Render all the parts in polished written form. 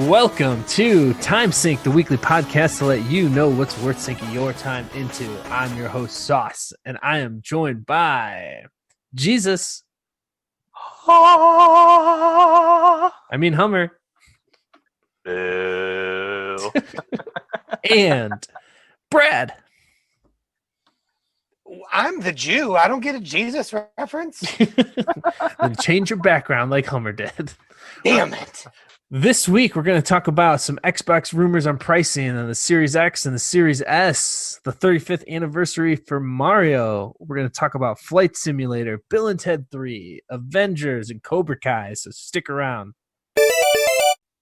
Welcome to Time Sync, the weekly podcast to let you know what's worth sinking your time into. I'm your host, Sauce, and I am joined by Jesus. I mean Hummer. Boo. And Brad. I'm the Jew. I don't get a Jesus reference. Then change your background like Hummer did. Damn it. This week, we're going to talk about some Xbox rumors on pricing on the Series X and the Series S, the 35th anniversary for Mario. We're going to talk about Flight Simulator, Bill and Ted 3, Avengers, and Cobra Kai, so stick around.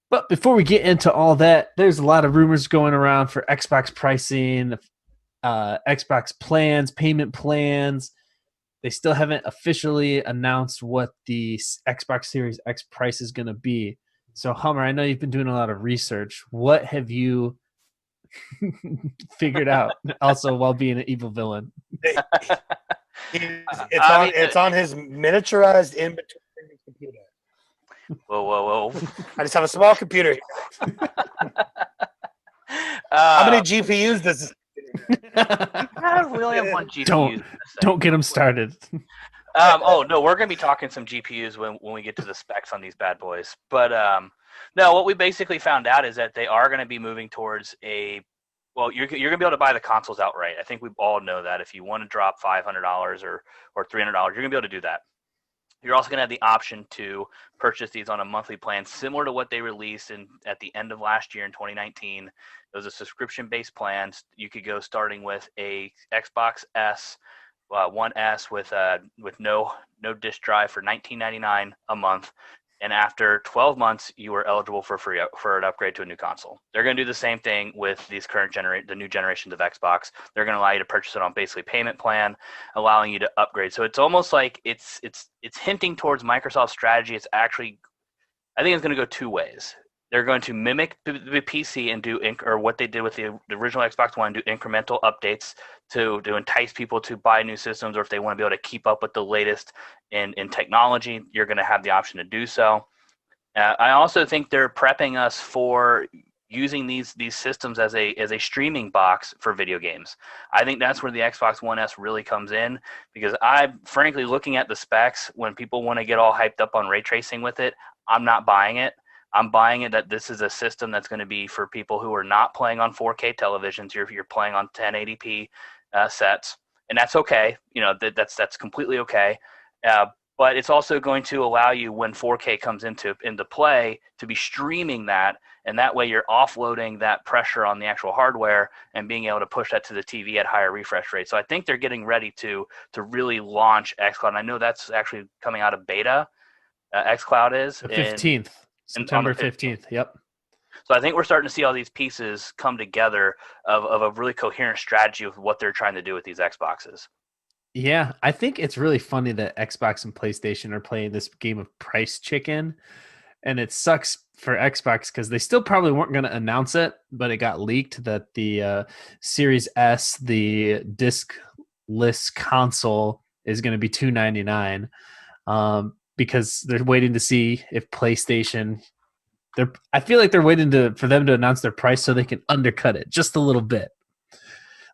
But before we get into all that, there's a lot of rumors going around for Xbox pricing, Xbox plans, payment plans. They still haven't officially announced what the Xbox Series X price is going to be. So, Hummer, I know you've been doing a lot of research. What have you figured out, also while being an evil villain? It's on his miniaturized in-between computer. Whoa. I just have a small computer. How many GPUs does this? We only have one GPU. Don't get them started. No, we're going to be talking some GPUs when we get to the specs on these bad boys. But no, what we basically found out is that they are going to be moving towards you're going to be able to buy the consoles outright. I think we all know that. If you want to drop $500 or $300, you're going to be able to do that. You're also going to have the option to purchase these on a monthly plan, similar to what they released at the end of last year in 2019. It was a subscription-based plan. You could go starting with a Xbox S, One S with no disk drive for $19.99 a month, and after 12 months, you were eligible for an upgrade to a new console. They're going to do the same thing with these the new generations of Xbox. They're going to allow you to purchase it on basically payment plan, allowing you to upgrade. So it's almost like it's hinting towards Microsoft's strategy. It's actually, I think it's going to go two ways. They're going to mimic the PC and do what they did with the original Xbox One, do incremental updates to entice people to buy new systems, or if they want to be able to keep up with the latest in technology, you're going to have the option to do so. I also think they're prepping us for using these systems as a streaming box for video games. I think that's where the Xbox One S really comes in, because I'm frankly looking at the specs when people want to get all hyped up on ray tracing with it. I'm not buying it. I'm buying it that this is a system that's going to be for people who are not playing on 4K televisions. You're playing on 1080p sets, and that's okay. That's completely okay. But it's also going to allow you, when 4K comes into play, to be streaming that, and that way you're offloading that pressure on the actual hardware and being able to push that to the TV at higher refresh rates. So I think they're getting ready to really launch xCloud. And I know that's actually coming out of beta. xCloud is the 15th. September 15th. Yep. So I think we're starting to see all these pieces come together of a really coherent strategy of what they're trying to do with these Xboxes. Yeah, I think it's really funny that Xbox and PlayStation are playing this game of price chicken, and it sucks for Xbox because they still probably weren't going to announce it, but it got leaked that the Series S, the disc-less console, is going to be $299. Because they're waiting to see if PlayStation. I feel like they're waiting for them to announce their price so they can undercut it just a little bit.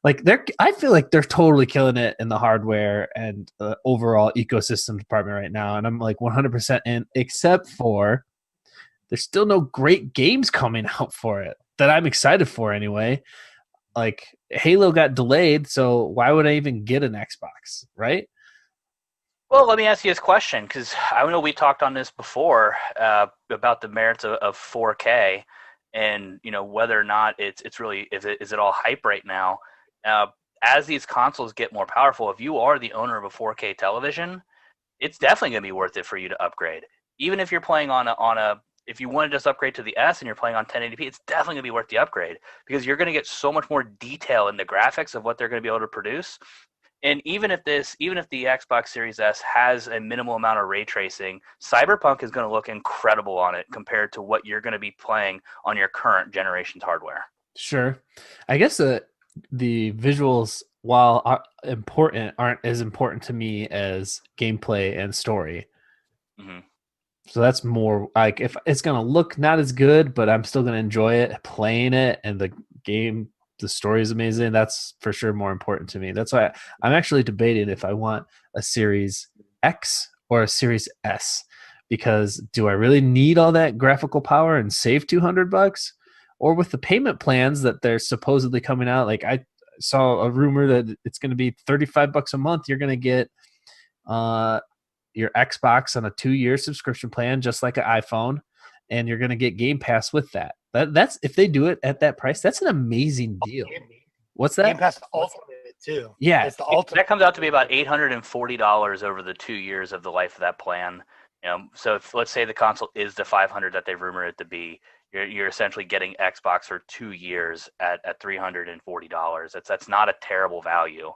I feel like they're totally killing it in the hardware and overall ecosystem department right now, and I'm like 100% in. Except for there's still no great games coming out for it that I'm excited for anyway. Like Halo got delayed, so why would I even get an Xbox, right? Well, let me ask you this question, because I know we talked on this before about the merits of 4K, and whether or not it's really is it all hype right now. As these consoles get more powerful, if you are the owner of a 4K television, it's definitely going to be worth it for you to upgrade. Even if you're playing if you want to just upgrade to the S and you're playing on 1080p, it's definitely going to be worth the upgrade, because you're going to get so much more detail in the graphics of what they're going to be able to produce. And even if the Xbox Series S has a minimal amount of ray tracing, Cyberpunk is going to look incredible on it compared to what you're going to be playing on your current generation's hardware. Sure. I guess the visuals, while important, aren't as important to me as gameplay and story. Mm-hmm. So that's more like if it's gonna look not as good, but I'm still gonna enjoy it playing it, and the story is amazing. That's for sure more important to me. That's why I'm actually debating if I want a Series X or a Series S, because do I really need all that graphical power and save $200? Or with the payment plans that they're supposedly coming out, like I saw a rumor that it's going to be $35 a month. You're going to get uh, your Xbox on a 2-year subscription plan, just like an iPhone, and you're going to get Game Pass with that. That's if they do it at that price, that's an amazing deal. What's that? Game Pass Ultimate too. Yeah, It's the ultimate. That comes out to be about $840 over the 2 years of the life of that plan. So if let's say the console is the 500 that they rumor it to be, you're essentially getting Xbox for 2 years at $340. That's not a terrible value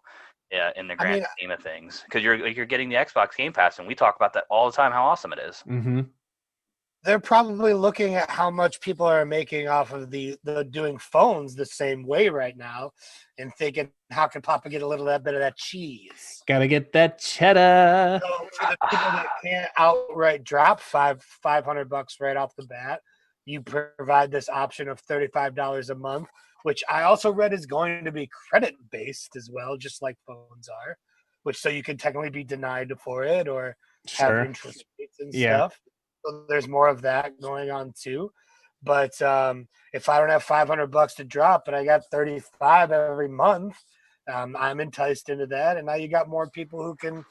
in the grand scheme of things, because you're getting the Xbox Game Pass, and we talk about that all the time how awesome it is. Mm-hmm. They're probably looking at how much people are making off of the doing phones the same way right now, and thinking, how can Papa get a little bit of that cheese? Gotta get that cheddar. So for the people that can't outright drop $500 right off the bat, you provide this option of $35 a month, which I also read is going to be credit based as well, just like phones are. Which so you can technically be denied for it or have interest rates and stuff. So there's more of that going on too. But if I don't have $500 to drop, but I got 35 every month, I'm enticed into that. And now you got more people who can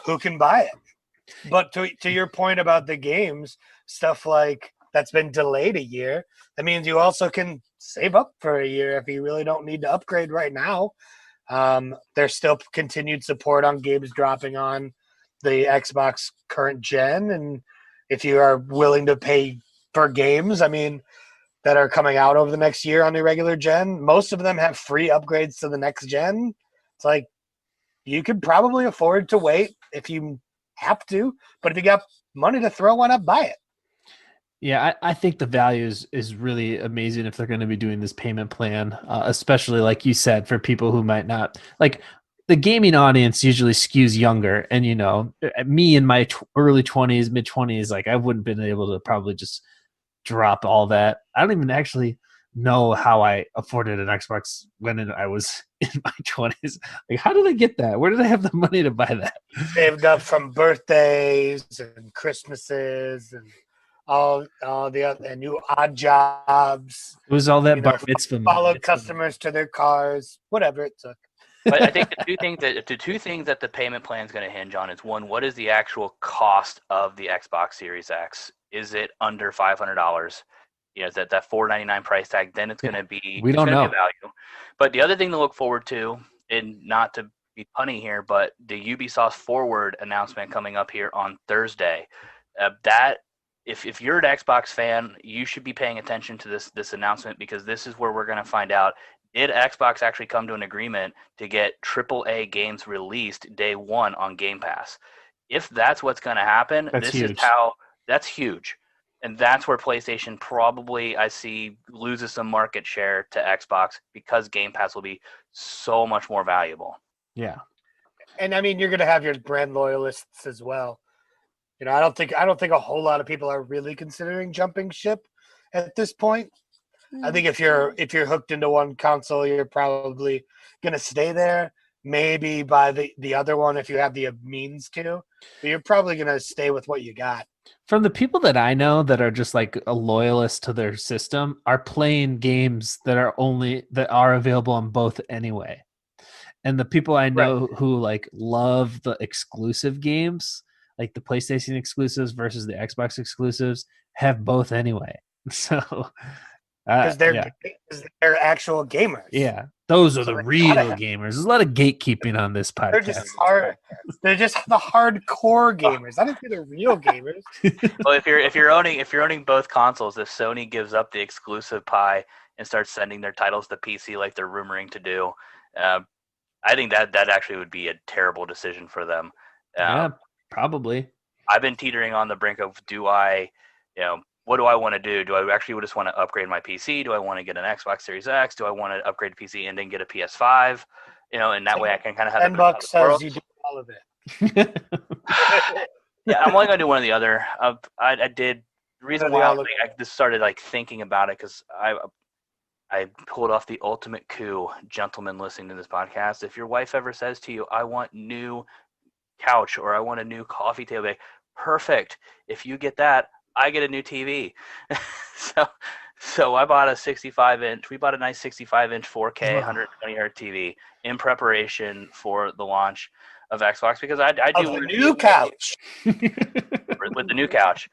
who can buy it. But to your point about the games, stuff like that's been delayed a year, that means you also can save up for a year if you really don't need to upgrade right now. There's still continued support on games dropping on the Xbox current gen, and if you are willing to pay for games, I mean, that are coming out over the next year on the regular gen, most of them have free upgrades to the next gen. It's like you could probably afford to wait if you have to, but if you got money to throw, why not buy it? Yeah, I think the value is really amazing if they're going to be doing this payment plan, especially like you said, for people who might not like the gaming audience usually skews younger. And, me in my early 20s, mid 20s, like I wouldn't been able to probably just drop all that. I don't even actually know how I afforded an Xbox when I was in my 20s. Like, how did I get that? Where did I have the money to buy that? Saved up from birthdays and Christmases and all the other and new odd jobs. It was all that bar mitzvah. Followed customers to their cars, whatever it took. But I think the two things that the payment plan is going to hinge on is, one, what is the actual cost of the Xbox Series X? Is it under $500? Is that $499 price tag? Then it's going to be we don't know value. But the other thing to look forward to, and not to be punny here, but the Ubisoft Forward announcement coming up here on Thursday. That if you're an Xbox fan, you should be paying attention to this announcement, because this is where we're going to find out, did Xbox actually come to an agreement to get AAA games released day one on Game Pass? If that's what's going to happen, that's huge. And that's where PlayStation probably, I see, loses some market share to Xbox, because Game Pass will be so much more valuable. Yeah. And I mean, you're going to have your brand loyalists as well. I don't think a whole lot of people are really considering jumping ship at this point. I think if you're hooked into one console, you're probably going to stay there. Maybe buy the other one if you have the means to, but you're probably going to stay with what you got. From the people that I know that are just like a loyalist to their system, are playing games that are available on both anyway. And the people I know who like love the exclusive games, like the PlayStation exclusives versus the Xbox exclusives, have both anyway. So because they're actual gamers. Yeah, those are the real gamers. There's a lot of gatekeeping on this podcast. They're just the hardcore gamers. I don't think they're real gamers. Well, if you're owning both consoles, if Sony gives up the exclusive pie and starts sending their titles to PC like they're rumoring to do, I think that actually would be a terrible decision for them. Yeah, probably. I've been teetering on the brink of, what do I want to do? Do I actually just want to upgrade my PC? Do I want to get an Xbox Series X? Do I want to upgrade the PC and then get a PS5? And that way I can kind of have $10 says you do all of it. Yeah, I'm only gonna do one or the other. I did. The reason They why all look- I just started like thinking about it because I pulled off the ultimate coup, gentlemen listening to this podcast. If your wife ever says to you, "I want new couch" or "I want a new coffee table," like, perfect. If you get that, I get a new TV. so so I bought a 65-inch. We bought a nice 65-inch 4K 120 hertz TV in preparation for the launch of Xbox because I do of the want to new couch. with the new couch.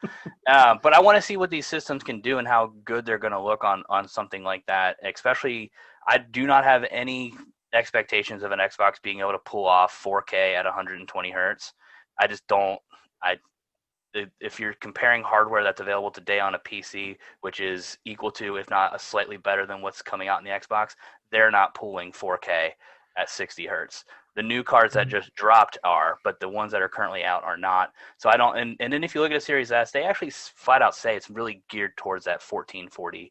But I want to see what these systems can do and how good they're going to look on something like that. Especially, I do not have any expectations of an Xbox being able to pull off 4K at 120 hertz. I just don't. If you're comparing hardware that's available today on a PC, which is equal to, if not a slightly better than what's coming out in the Xbox, they're not pulling 4K at 60 hertz. The new cards that just dropped are, but the ones that are currently out are not. So I don't. And then if you look at a Series S, they actually flat out say it's really geared towards that 1440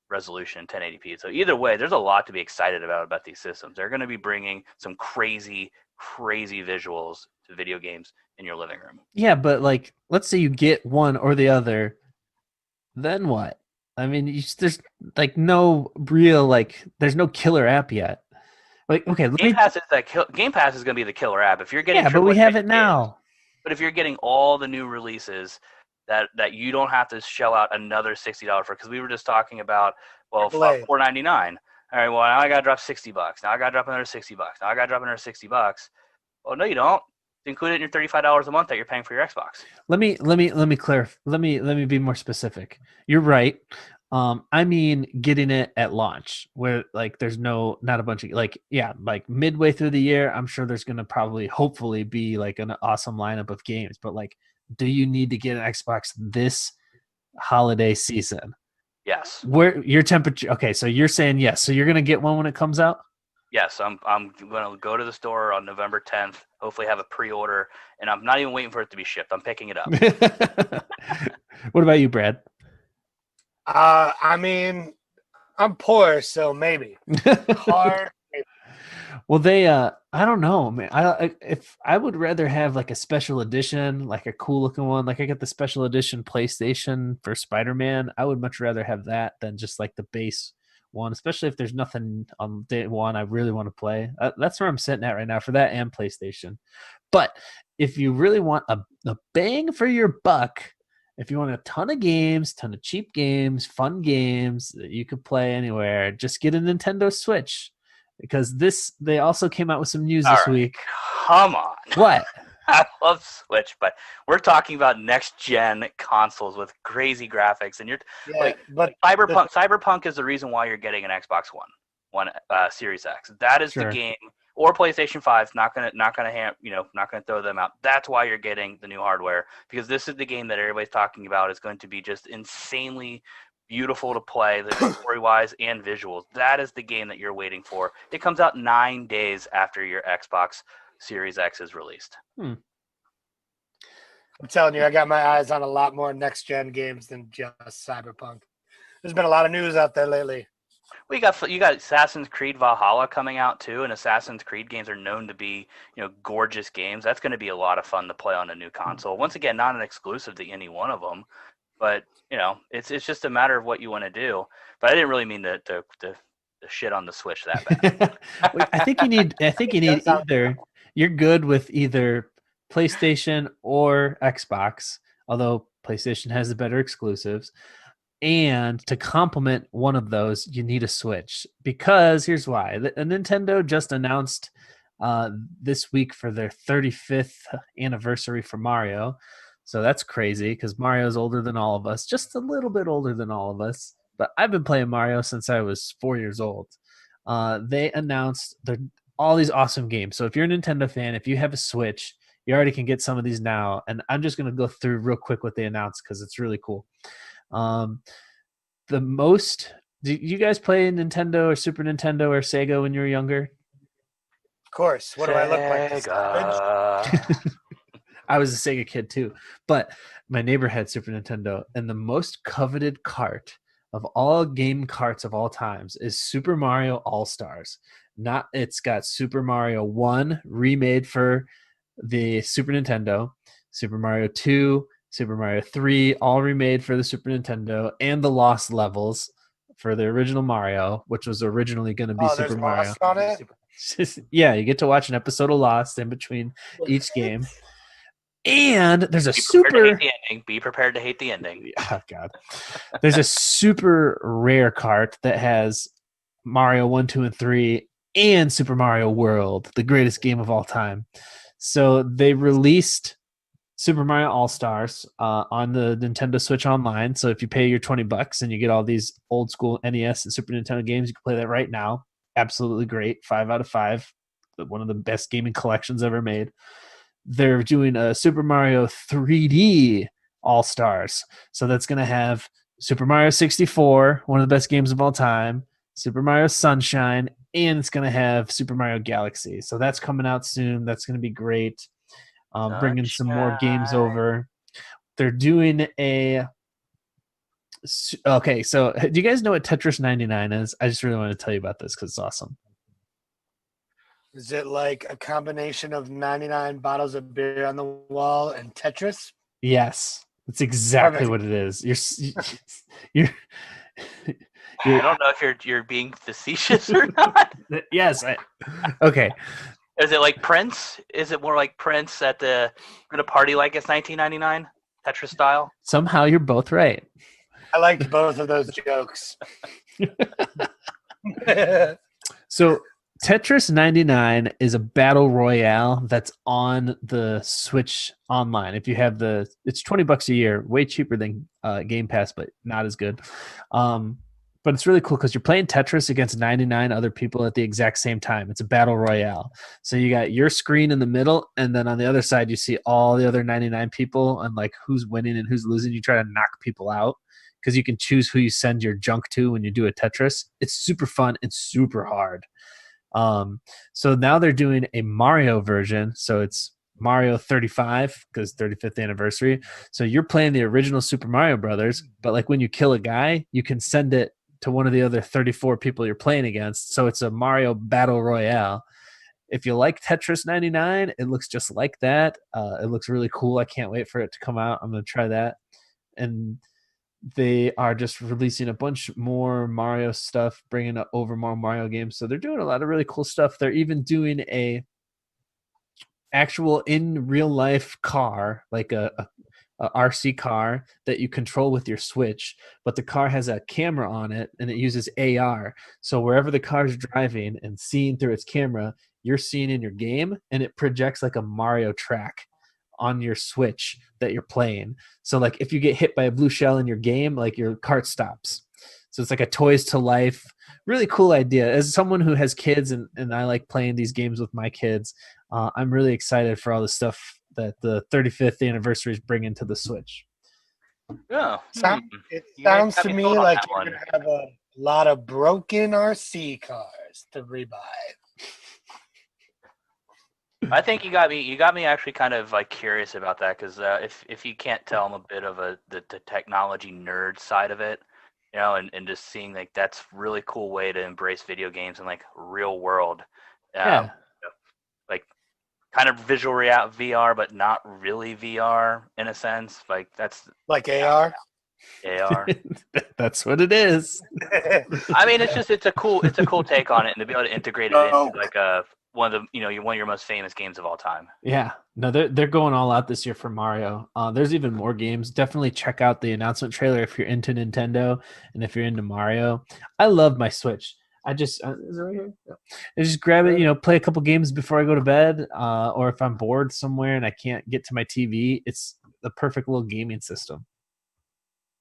resolution, 1080p. So either way, there's a lot to be excited about these systems. They're going to be bringing some crazy visuals to video games in your living room. Yeah, but like, let's say you get one or the other, then what? I mean, there's like no real like, there's no killer app yet. Like, okay, Game Pass is going to be the killer app. If you're getting yeah, but we AAA have it games, now. but if you're getting all the new releases that you don't have to shell out another $60 for, because we were just talking about, well, AAA. $4.99. All right, well, now I got to drop $60. Now I got to drop another $60. Now I got to drop another $60. Well, no, you don't. Include it in your $35 a month that you're paying for your Xbox. Let me clarify. Let me be more specific. You're right. I mean, getting it at launch where like there's not a bunch of like, yeah, like midway through the year, I'm sure there's going to probably hopefully be like an awesome lineup of games, but like, do you need to get an Xbox this holiday season? Yes. Where your temperature? Okay, so you're saying yes. So you're going to get one when it comes out? Yes, I'm going to go to the store on November 10th, hopefully have a pre-order, and I'm not even waiting for it to be shipped. I'm picking it up. What about you, Brad? I mean, I'm poor, so maybe. Hard. Well, they I don't know, man. If I would rather have like a special edition, like a cool looking one, like I got the special edition PlayStation for Spider-Man, I would much rather have that than just like the base one, especially if there's nothing on day one I really want to play. That's where I'm sitting at right now for that and PlayStation. But if you really want a bang for your buck, if you want a ton of games, ton of cheap games, fun games that you could play anywhere, just get a Nintendo Switch. Because they also came out with some news this week. Come on. What? I love Switch, but we're talking about next gen consoles with crazy graphics, and but Cyberpunk is the reason why you're getting an Xbox One Series X. That is the game, or PlayStation 5. Not gonna throw them out. That's why you're getting the new hardware, because this is the game that everybody's talking about is going to be just insanely beautiful to play, story-wise and visuals. That is the game that you're waiting for. It comes out 9 days after your Xbox Series X is released. I'm telling you, I got my eyes on a lot more next-gen games than just Cyberpunk. There's been a lot of news out there lately. Well, you got Assassin's Creed Valhalla coming out too, and Assassin's Creed games are known to be, gorgeous games. That's going to be a lot of fun to play on a new console. Once again, not an exclusive to any one of them, but it's just a matter of what you want to do. But I didn't really mean to shit on the Switch that bad. I think you need either. You're good with either PlayStation or Xbox, although PlayStation has the better exclusives. And to complement one of those, you need a Switch, because here's why. Nintendo just announced this week for their 35th anniversary for Mario. So that's crazy because Mario's older than all of us, just a little bit older than all of us. But I've been playing Mario since I was 4 years old. They announced all these awesome games. So if you're a Nintendo fan, if you have a Switch, you already can get some of these now. And I'm just going to go through real quick what they announced because it's really cool. Do you guys play Nintendo or Super Nintendo or Sega when you were younger? Of course. What do I look like? I was a Sega kid too, but my neighbor had Super Nintendo, and the most coveted cart of all game carts of all times is Super Mario All-Stars. It's got Super Mario 1 remade for the Super Nintendo, Super Mario 2, Super Mario 3, all remade for the Super Nintendo, and the Lost Levels for the original Mario, which was originally going to be Super there's Mario. Lost on it? Yeah, you get to watch an episode of Lost in between each game. And there's a super. Be prepared to hate the ending. Oh, God. There's a super rare cart that has Mario 1, 2, and 3 and Super Mario World, the greatest game of all time. So they released Super Mario All-Stars on the Nintendo Switch Online. So if you pay your $20 and you get all these old school NES and Super Nintendo games, you can play that right now. Absolutely great. 5 out of 5. One of the best gaming collections ever made. They're doing a Super Mario 3D All-Stars. So that's going to have Super Mario 64, one of the best games of all time, Super Mario Sunshine, and it's going to have Super Mario Galaxy. So that's coming out soon. That's going to be great. Bringing some more games over. They're doing a... Okay, so do you guys know what Tetris 99 is? I just really want to tell you about this because it's awesome. Is it like a combination of 99 bottles of beer on the wall and Tetris? Yes, that's exactly what it is. You're I don't know if you're being facetious or not. Yes. Okay. Is it like Prince? Is it more like Prince at the party like it's 1999 Tetris style? Somehow you're both right. I liked both of those jokes. So Tetris 99 is a battle royale that's on the Switch Online. If you have it's $20 a year, way cheaper than Game Pass, but not as good. But it's really cool because you're playing Tetris against 99 other people at the exact same time. It's a battle royale. So you got your screen in the middle, and then on the other side, you see all the other 99 people and like who's winning and who's losing. You try to knock people out because you can choose who you send your junk to when you do a Tetris. It's super fun. It's super hard. So now they're doing a Mario version. So it's Mario 35 because 35th anniversary. So you're playing the original Super Mario Brothers, but like when you kill a guy, you can send it to one of the other 34 people you're playing against. So it's a Mario Battle Royale. If you like Tetris 99, it looks just like that. It looks really cool. I can't wait for it to come out. I'm going to try that. And they are just releasing a bunch more Mario stuff, bringing over more Mario games. So they're doing a lot of really cool stuff. They're even doing a actual in real life car, like a RC car that you control with your Switch, but the car has a camera on it and it uses AR. So wherever the car's driving and seeing through its camera, you're seeing in your game, and it projects like a Mario track on your Switch that you're playing. So like if you get hit by a blue shell in your game, like your cart stops. So it's like a toys to life, really cool idea. As someone who has kids and I like playing these games with my kids, I'm really excited for all the stuff that the 35th anniversary is bringing to the Switch. Yeah. It sounds to me like you're going to have a lot of broken RC cars to revive. I think you got me actually kind of like curious about that because if you can't tell, I'm a bit of the technology nerd side of it, you know, and just seeing like that's really cool way to embrace video games in like real world, Yeah. Like kind of visual VR, but not really VR in a sense. Like that's like AR. AR. That's what it is. I mean, it's a cool take on it, and to be able to integrate it into like one of your most famous games of all time. Yeah, no, they're going all out this year for Mario. There's even more games. Definitely check out the announcement trailer if you're into Nintendo and if you're into Mario. I love my Switch. I just is it right here? Yeah. I just grab it, play a couple games before I go to bed, or if I'm bored somewhere and I can't get to my TV, it's the perfect little gaming system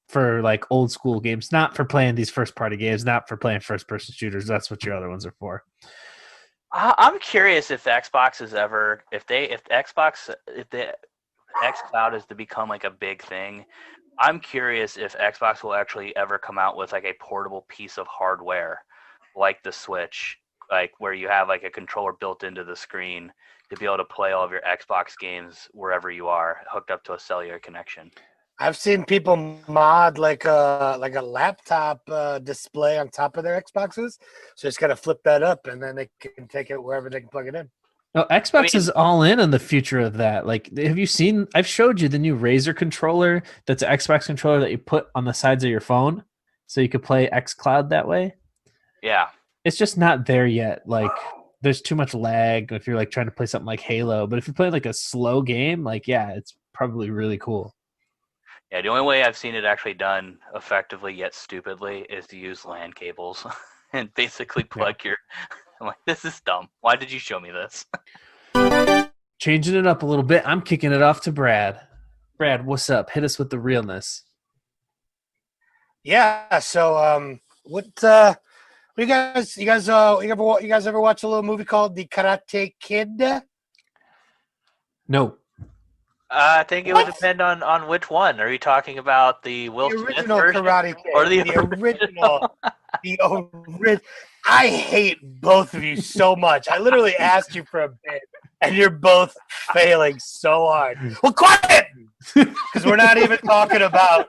for like old school games, not for playing these first party games, not for playing first person shooters. That's what your other ones are for. I'm curious if the Xbox is ever if the xCloud is to become like a big thing. I'm curious if Xbox will actually ever come out with like a portable piece of hardware like the Switch, like where you have like a controller built into the screen to be able to play all of your Xbox games wherever you are, hooked up to a cellular connection. I've seen people mod like a laptop display on top of their Xboxes. So just got to flip that up, and then they can take it wherever they can plug it in. Oh, Xbox is all in on the future of that. Like, have you seen? I've showed you the new Razer controller. That's an Xbox controller that you put on the sides of your phone, so you could play XCloud that way. Yeah. It's just not there yet. Like, there's too much lag if you're like trying to play something like Halo. But if you're playing like a slow game, like yeah, it's probably really cool. Yeah, the only way I've seen it actually done effectively yet stupidly is to use LAN cables and basically plug your. I'm like, this is dumb. Why did you show me this? Changing it up a little bit. I'm kicking it off to Brad. Brad, what's up? Hit us with the realness. Yeah. So, what you guys ever watch a little movie called The Karate Kid? No. I think it would depend on which one. Are you talking about the Will The Smith original version Karate Kid. or the original? I hate both of you so much. I literally asked you for a bit, and you're both failing so hard. Well, quiet, because we're not even talking about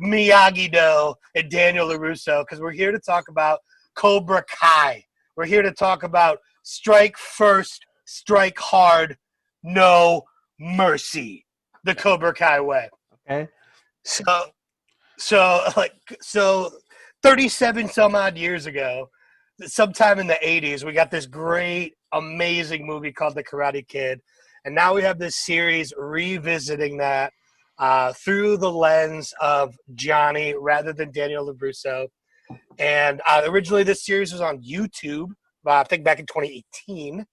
Miyagi-Do and Daniel LaRusso, because we're here to talk about Cobra Kai. We're here to talk about strike first, strike hard, no mercy. The Cobra Kai way. Okay. So 37 some odd years ago, sometime in the 80s, we got this great, amazing movie called The Karate Kid. And now we have this series revisiting that through the lens of Johnny rather than Daniel LaRusso. And originally this series was on YouTube, I think back in 2018.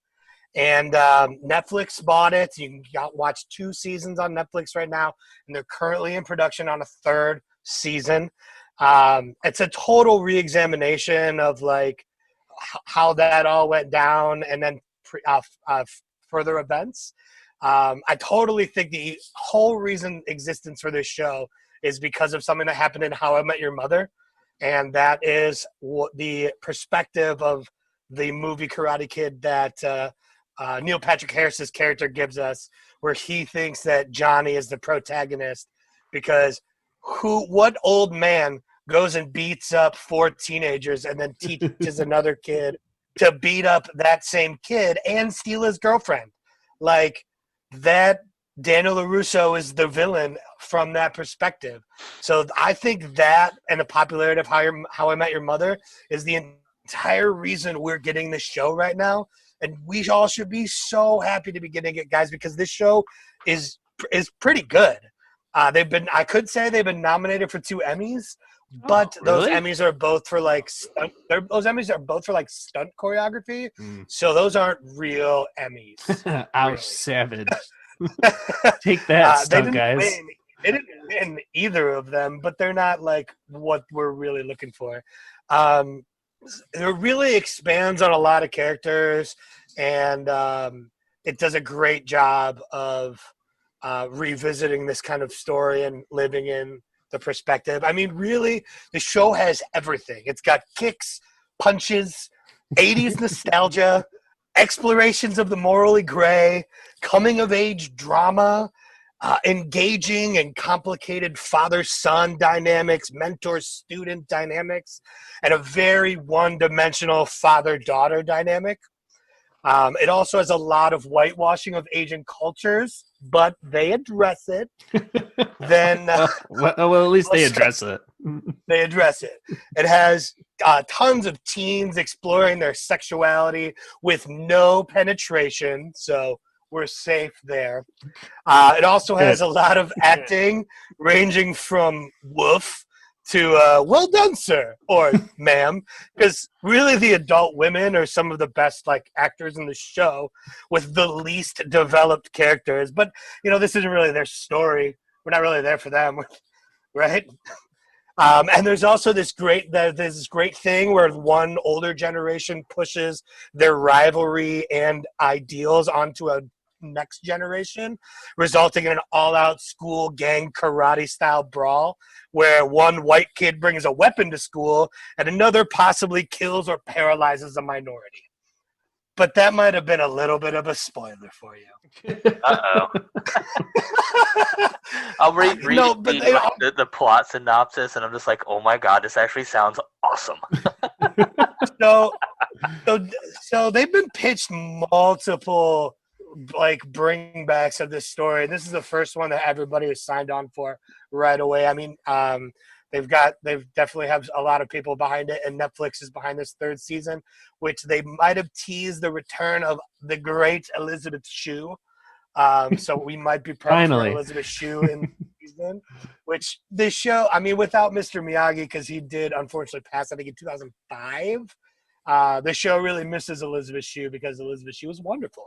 And Netflix bought it. You can watch 2 seasons on Netflix right now. And they're currently in production on a 3rd season. It's a total re-examination of like how that all went down and then further events. I totally think the whole reason existence for this show is because of something that happened in How I Met Your Mother, and that is the perspective of the movie Karate Kid that Neil Patrick Harris's character gives us, where he thinks that Johnny is the protagonist because what old man goes and beats up 4 teenagers and then teaches another kid to beat up that same kid and steal his girlfriend? Like, that Daniel LaRusso is the villain from that perspective. So I think that and the popularity of How I Met Your Mother is the entire reason we're getting this show right now. And we all should be so happy to be getting it, guys, because this show is pretty good. I could say they've been nominated for 2 Emmys, but those Emmys are both for like stunt choreography. So those aren't real Emmys. Ouch, savage. Take that, stunt guys. They didn't win either of them, but they're not like what we're really looking for. It really expands on a lot of characters, and it does a great job of revisiting this kind of story and living in the perspective. I mean, really, the show has everything. It's got kicks, punches, 80s nostalgia, explorations of the morally gray, coming-of-age drama, engaging and complicated father-son dynamics, mentor-student dynamics, and a very one-dimensional father-daughter dynamic. It also has a lot of whitewashing of Asian cultures, but they address it. Then, well, at least they address it. They address it. It has tons of teens exploring their sexuality with no penetration, so we're safe there. It also has a lot of acting, ranging from woof to well done, sir, or ma'am, because really the adult women are some of the best like actors in the show with the least developed characters. But, you know, this isn't really their story. We're not really there for them, right? And there's also this great thing where one older generation pushes their rivalry and ideals onto a next generation, resulting in an all-out school gang karate style brawl where one white kid brings a weapon to school and another possibly kills or paralyzes a minority. But that might have been a little bit of a spoiler for you. Uh-oh. I'll read the plot synopsis, and I'm just like, oh my god, this actually sounds awesome. So they've been pitched multiple like bring backs of this story. This is the first one that everybody was signed on for right away. I mean, they've definitely have a lot of people behind it, and Netflix is behind this third season, which they might have teased the return of the great Elizabeth Shue. So we might be prepped for Elizabeth Shue in the season, which this show, I mean, without Mr. Miyagi, because he did unfortunately pass, I think, in 2005. The show really misses Elizabeth Shue because Elizabeth Shue was wonderful.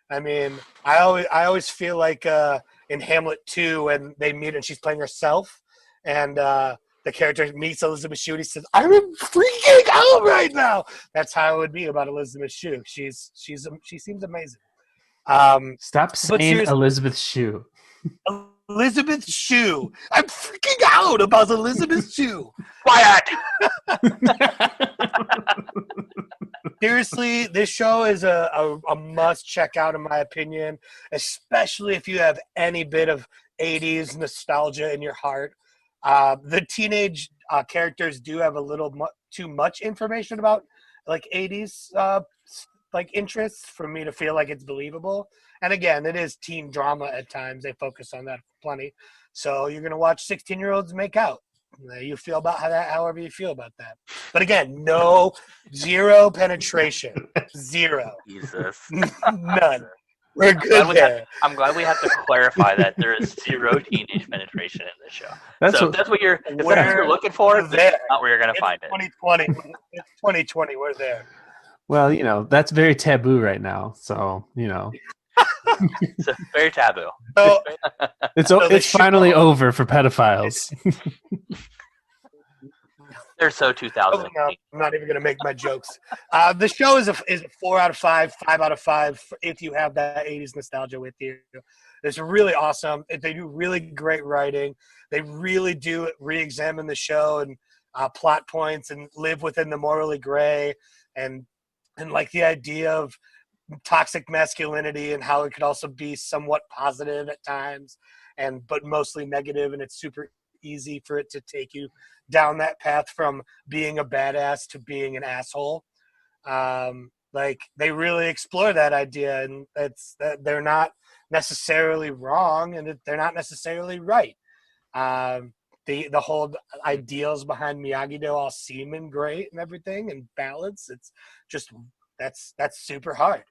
I mean, I always feel like in Hamlet 2 when they meet and she's playing herself, and the character meets Elizabeth Shue and he says, "I'm freaking out right now." That's how it would be about Elizabeth Shue. She seems amazing. Stop saying Elizabeth Shue. Elizabeth Shue. I'm freaking out about Elizabeth Shue. Quiet. Seriously, this show is a must check out, in my opinion, especially if you have any bit of 80s nostalgia in your heart. The teenage characters do have a little too much information about like 80s like interests for me to feel like it's believable. And again, it is teen drama at times. They focus on that plenty. So you're going to watch 16-year-olds make out. You feel about that however you feel about that. But again, zero penetration. Zero. Jesus. None. We're good there. I'm glad we have to clarify that there is zero teenage penetration in this show. That's what you're looking for, that's not where you're going to find it. 2020. It's 2020. We're there. Well, that's very taboo right now. So, It's very taboo. So, it's finally over for pedophiles. They're so 2000. No, I'm not even going to make my jokes. The show is a 4 out of 5, 5 out of 5 if you have that 80s nostalgia with you. It's really awesome. They do really great writing. They really do re-examine the show and plot points and live within the morally gray and like the idea of toxic masculinity and how it could also be somewhat positive at times but mostly negative, and it's super easy for it to take you down that path from being a badass to being an asshole. Like they really explore that idea, and that they're not necessarily wrong and they're not necessarily right. The whole ideals behind Miyagi-Do all seem great and everything and balance. It's just that's super hard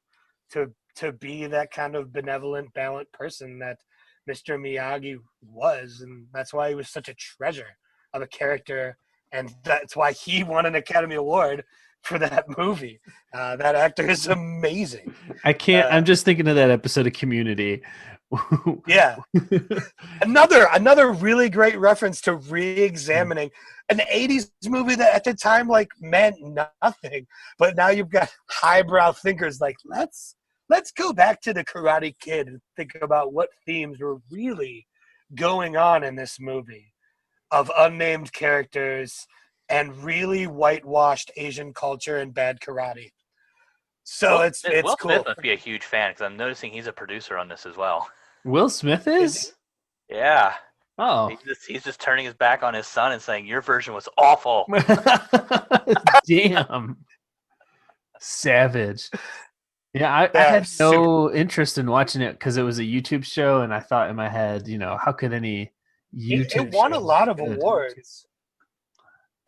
to be that kind of benevolent, balanced person that Mr. Miyagi was, and that's why he was such a treasure of a character, and that's why he won an Academy Award for that movie. That actor is amazing. I can't. I'm just thinking of that episode of Community. Yeah, another really great reference to re-examining an 80s movie that at the time like meant nothing, but now you've got highbrow thinkers like let's go back to the Karate Kid and think about what themes were really going on in this movie of unnamed characters and really whitewashed Asian culture and bad karate. So it's Will cool. Smith must be a huge fan because I'm noticing he's a producer on this as well. Will Smith is? Yeah. Oh. He's just turning his back on his son and saying, your version was awful. Damn. Savage. Yeah, I had no interest in watching it because it was a YouTube show, and I thought in my head, how could any YouTube It won a lot of awards.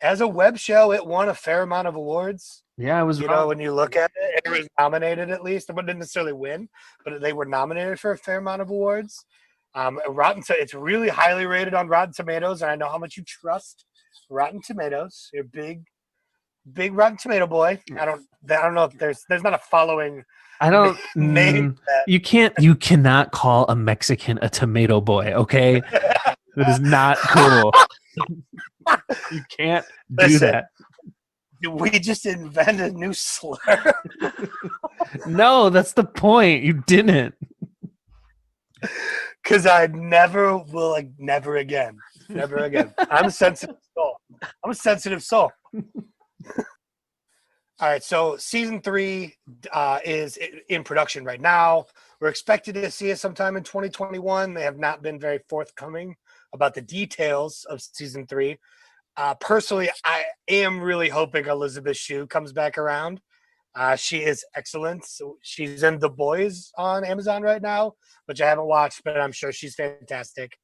As a web show, it won a fair amount of awards. Yeah, it was. When you look at it, it was nominated at least. It didn't necessarily win, but they were nominated for a fair amount of awards. It's really highly rated on Rotten Tomatoes, and I know how much you trust Rotten Tomatoes. You're a big Rotten Tomato boy. I don't know if there's not a following. I don't name that. You cannot call a Mexican a tomato boy. Okay, that is not cool. You can't do that. We just invented a new slur. No, that's the point. You didn't. Because I never will, never again. Never again. I'm a sensitive soul. All right, so season 3 is in production right now. We're expected to see it sometime in 2021. They have not been very forthcoming about the details of season 3. Personally, I am really hoping Elizabeth Shue comes back around. She is excellent. So she's in The Boys on Amazon right now, which I haven't watched, but I'm sure she's fantastic.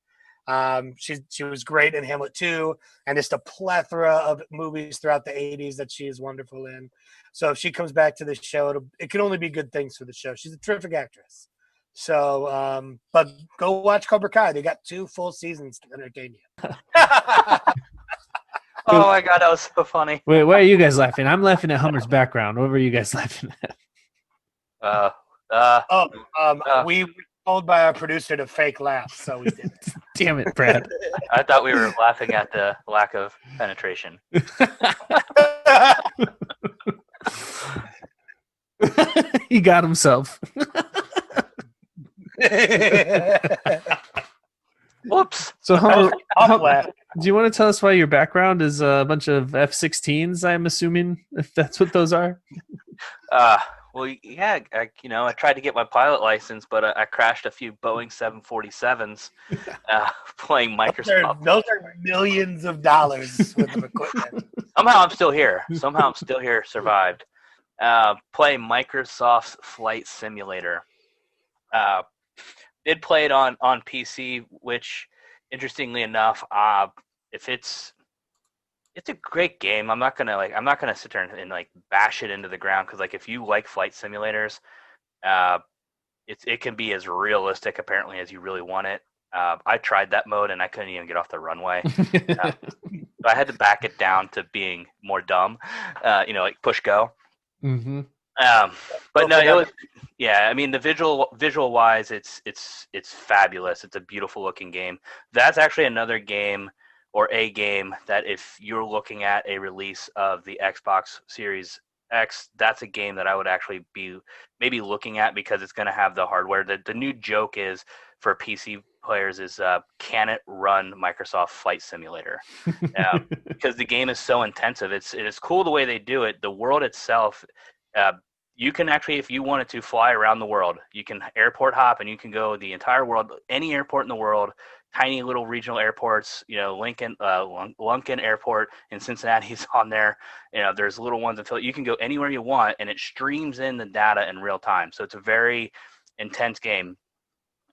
She was great in Hamlet 2, and just a plethora of movies throughout the 80s that she is wonderful in. So if she comes back to the show, it can only be good things for the show. She's a terrific actress. So, but go watch Cobra Kai. They got 2 full seasons to entertain you. Oh my god, that was so funny. Wait, why are you guys laughing? I'm laughing at Hummer's background. What were you guys laughing at? We were told by our producer to fake laugh, so we did it. Damn it, Brad. I thought we were laughing at the lack of penetration. He got himself. Whoops. So, Hummer, Laugh. do you want to tell us why your background is a bunch of F-16s, I'm assuming, if that's what those are? Well, yeah, I tried to get my pilot license, but I crashed a few Boeing 747s playing Microsoft. Those are millions of dollars worth of equipment. Somehow I'm still here. Survived. Playing Microsoft's Flight Simulator. Did play it on PC, which, interestingly enough, it's a great game. I'm not gonna sit there and bash it into the ground, because if you like flight simulators, it can be as realistic apparently as you really want it. I tried that mode and I couldn't even get off the runway. So I had to back it down to being more dumb, push go. Mm-hmm. But no, it was, yeah. I mean, the visual wise, it's fabulous. It's a beautiful looking game. That's actually another game, or a game, that if you're looking at a release of the Xbox Series X, that's a game that I would actually be maybe looking at, because it's going to have the hardware. The new joke is for PC players is can it run Microsoft Flight Simulator? Because the game is so intensive. It is cool the way they do it. The world itself. You can actually, if you wanted to, fly around the world. You can airport hop, and you can go the entire world, any airport in the world, tiny little regional airports. Lunken Airport in Cincinnati's on there. There's little ones until you can go anywhere you want, and it streams in the data in real time. So it's a very intense game,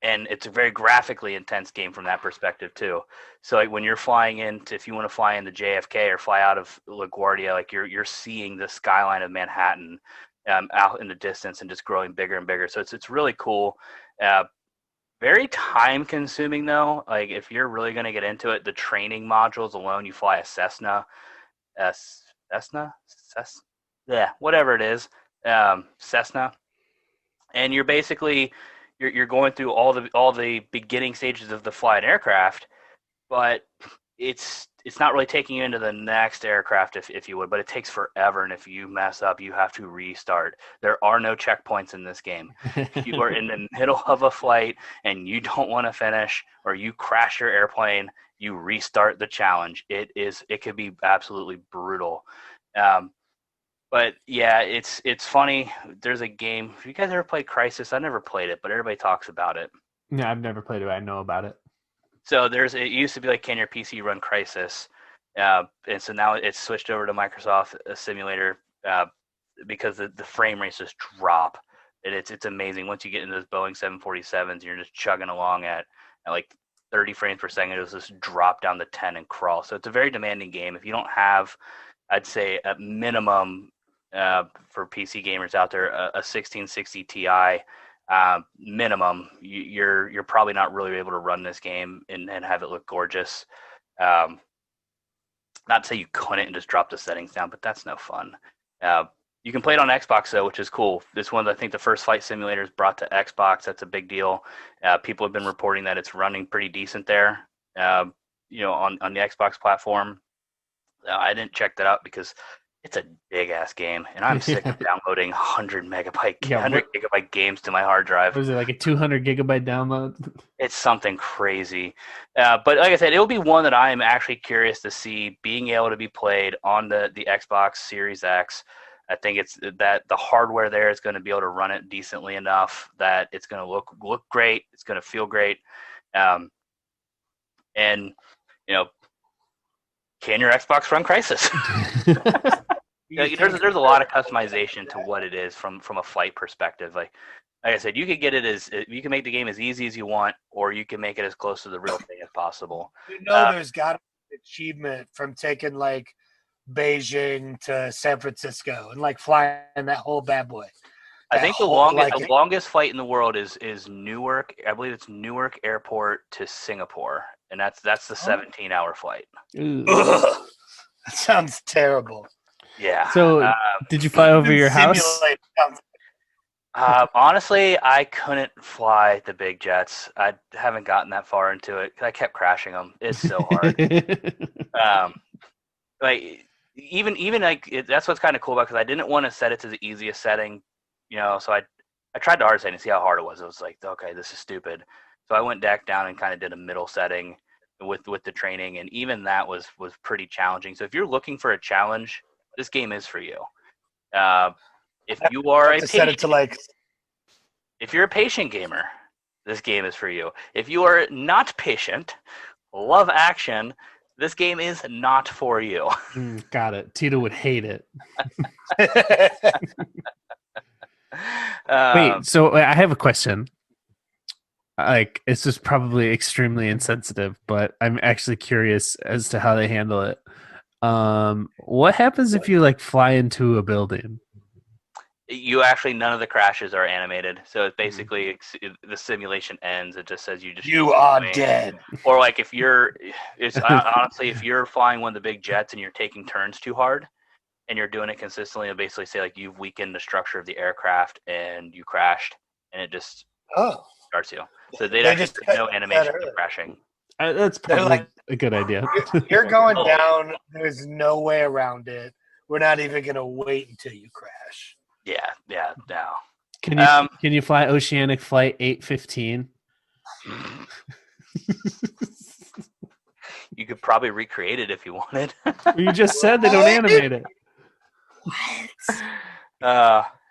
and it's a very graphically intense game from that perspective too. So when you're flying if you want to fly into JFK or fly out of LaGuardia, you're seeing the skyline of Manhattan out in the distance and just growing bigger and bigger. So it's really cool. Very time consuming though. If you're really going to get into it, the training modules alone, you fly a Cessna, whatever it is, Cessna, and you're basically you're going through all the beginning stages of the flight aircraft, but it's not really taking you into the next aircraft, if you would, but it takes forever, and if you mess up, you have to restart. There are no checkpoints in this game. If you are in the middle of a flight and you don't want to finish, or you crash your airplane, you restart the challenge. It could be absolutely brutal. But yeah, it's funny. There's a game. Have you guys ever played Crysis? I never played it, but everybody talks about it. Yeah, I've never played it, but I know about it. So it used to be can your PC run Crysis? And so now it's switched over to Microsoft Simulator because the frame rates just drop. And it's amazing. Once you get into those Boeing 747s, you're just chugging along at 30 frames per second. It'll just drop down to 10 and crawl. So it's a very demanding game. If you don't have, I'd say at minimum for PC gamers out there, a 1660 Ti minimum, you're probably not really able to run this game and have it look gorgeous. Not to say you couldn't and just drop the settings down, but that's no fun. You can play it on Xbox though, which is cool. This one, I think the first flight simulators brought to Xbox. That's a big deal. People have been reporting that it's running pretty decent there. On the Xbox platform. I didn't check that out because it's a big ass game, and I'm sick of downloading 100 gigabyte games to my hard drive. Was it a 200 gigabyte download? It's something crazy. But like I said, it'll be one that I am actually curious to see being able to be played on the Xbox Series X. I think it's that the hardware there is going to be able to run it decently enough that it's going to look great. It's going to feel great. And can your Xbox run Crysis? there's a lot of customization to what it is from a flight perspective. Like I said, you could get it you can make the game as easy as you want, or you can make it as close to the real thing as possible. There's got to be an achievement from taking like Beijing to San Francisco and like flying that whole bad boy. I think the longest flight in the world is Newark. I believe it's Newark Airport to Singapore, and that's the 17-hour flight. That sounds terrible. Yeah. So, did you fly over your house? Honestly, I couldn't fly the big jets. I haven't gotten that far into it because I kept crashing them. It's so hard. That's what's kind of cool about it, because I didn't want to set it to the easiest setting, So I tried the hard setting to see how hard it was. It was like, okay, this is stupid. So I went back down and kind of did a middle setting with the training, and even that was pretty challenging. So if you're looking for a challenge, this game is for you. If you are if you're a patient gamer, this game is for you. If you are not patient, love action, this game is not for you. Got it. Tito would hate it. Wait, so I have a question. Like, it's just probably extremely insensitive, but I'm actually curious as to how they handle it. What happens if you like fly into a building? None of the crashes are animated, so it's basically the simulation ends. It just says you are dead. Or like if you're flying one of the big jets and you're taking turns too hard and you're doing it consistently, it'll basically say like you've weakened the structure of the aircraft and you crashed, and it just starts you. So they just no animation of crashing. That's probably a good idea. You're going down. There's no way around it. We're not even gonna wait until you crash. Yeah, no. Can you fly Oceanic Flight 815? You could probably recreate it if you wanted. You just said they don't animate it. What?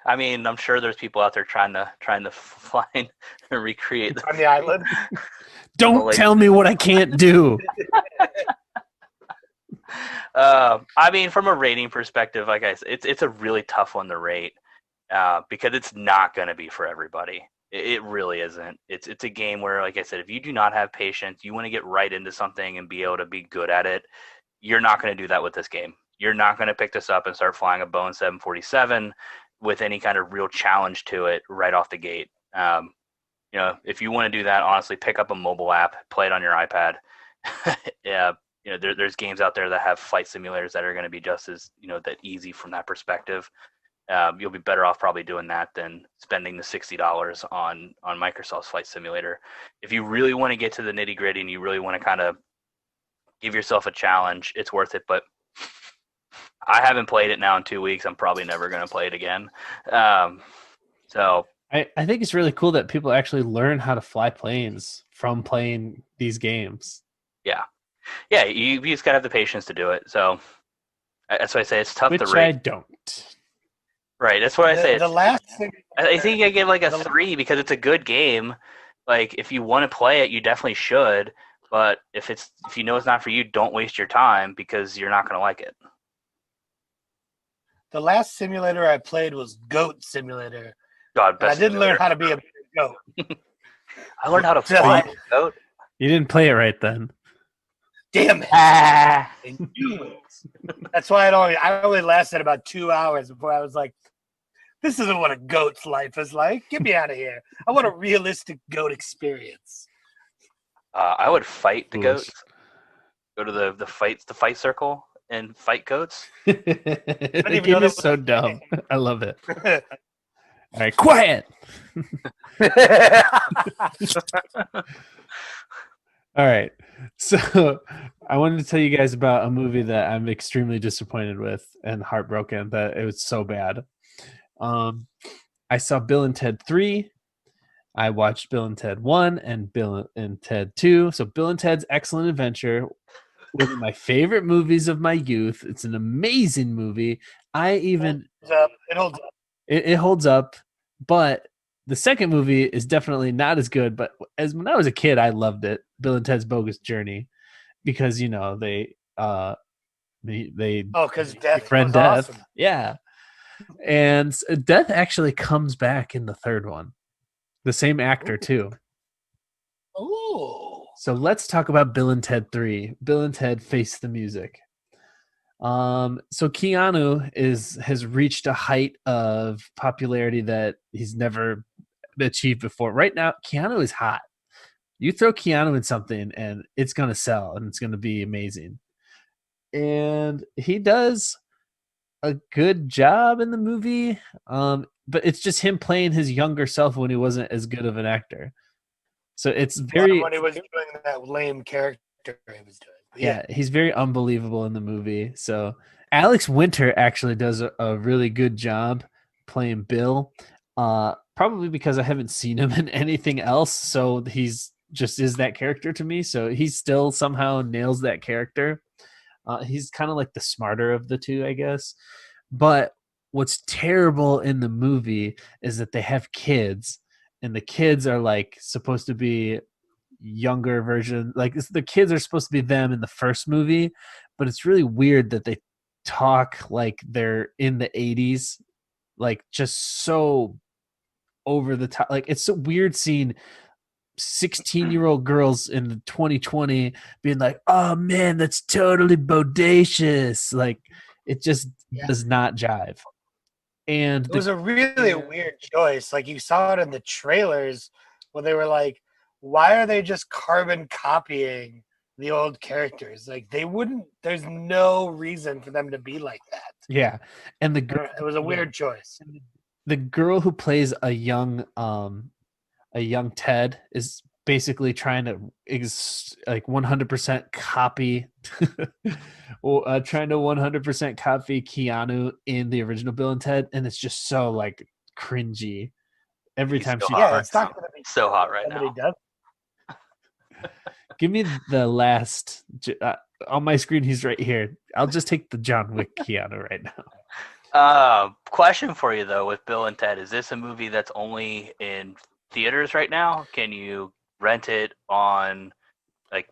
I mean, I'm sure there's people out there trying to fly and recreate on the island. Don't tell me what I can't do. I mean, from a rating perspective, like I said, it's a really tough one to rate because it's not going to be for everybody. It really isn't. It's a game where, like I said, if you do not have patience, you want to get right into something and be able to be good at it, you're not going to do that with this game. You're not going to pick this up and start flying a Boeing 747 with any kind of real challenge to it right off the gate. If you want to do that, honestly, pick up a mobile app, play it on your iPad. Yeah. There's games out there that have flight simulators that are going to be just as, that easy from that perspective. You'll be better off probably doing that than spending the $60 on Microsoft's flight simulator. If you really want to get to the nitty gritty and you really want to kind of give yourself a challenge, it's worth it. But I haven't played it now in 2 weeks. I'm probably never going to play it again. So I think it's really cool that people actually learn how to fly planes from playing these games. Yeah, you just gotta have the patience to do it. So that's why I say it's tough to rate. Which I don't. Right, that's why I say the last thing. I think I give like a 3 because it's a good game. Like if you want to play it, you definitely should. But if you know it's not for you, don't waste your time because you're not gonna like it. The last simulator I played was Goat Simulator. God, I didn't learn how to be a goat. I learned how to fly a goat. You didn't play it right then. Damn it! That's why I only lasted about 2 hours before I was like, "This isn't what a goat's life is like. Get me out of here! I want a realistic goat experience." I would fight the goats. Go to the fight circle and fight goats. The game is so dumb. I love it. All right, quiet. All right. So I wanted to tell you guys about a movie that I'm extremely disappointed with and heartbroken that it was so bad. I saw Bill and Ted 3. I watched Bill and Ted 1 and Bill and Ted 2. So Bill and Ted's Excellent Adventure, one of my favorite movies of my youth. It's an amazing movie. It holds up. It holds up, but the second movie is definitely not as good. But when I was a kid, I loved it, Bill and Ted's Bogus Journey, because they They because Death friend was Death. awesome. Yeah. And Death actually comes back in the third one. The same actor, too. Ooh. So let's talk about Bill and Ted 3. Bill and Ted Face the Music. So Keanu has reached a height of popularity that he's never achieved before. Right now, Keanu is hot. You throw Keanu in something and it's gonna sell and it's gonna be amazing. And he does a good job in the movie. But it's just him playing his younger self when he wasn't as good of an actor. So it's very when he was doing that lame character he was doing. yeah, he's very unbelievable in the movie. So Alex Winter actually does a really good job playing Bill. Probably because I haven't seen him in anything else, so he's just is that character to me. So he still somehow nails that character. He's kind of like the smarter of the two, I guess. But what's terrible in the movie is that they have kids, and the kids are like supposed to be younger version. Like the kids are supposed to be them in the first movie, but it's really weird that they talk like they're in the 80s, like just so over the top. Like it's so weird seeing 16-year-old girls in 2020 being like, oh man, that's totally bodacious. Like it just does not jive. And it was a really weird choice. Like you saw it in the trailers when they were like, why are they just carbon copying the old characters? Like they wouldn't, there's no reason for them to be like that. yeah. And the girl, It was a weird choice. the girl who plays a young Ted is basically trying to like 100% copy trying to 100% copy Keanu in the original Bill and Ted, and it's just so like cringy every He's time so she hot it's not going to be so hot right now. does. Give me the last on my screen. He's right here. I'll just take the John Wick Keanu right now. Question for you though, with Bill and Ted, is this a movie that's only in theaters right now? Can you rent it on like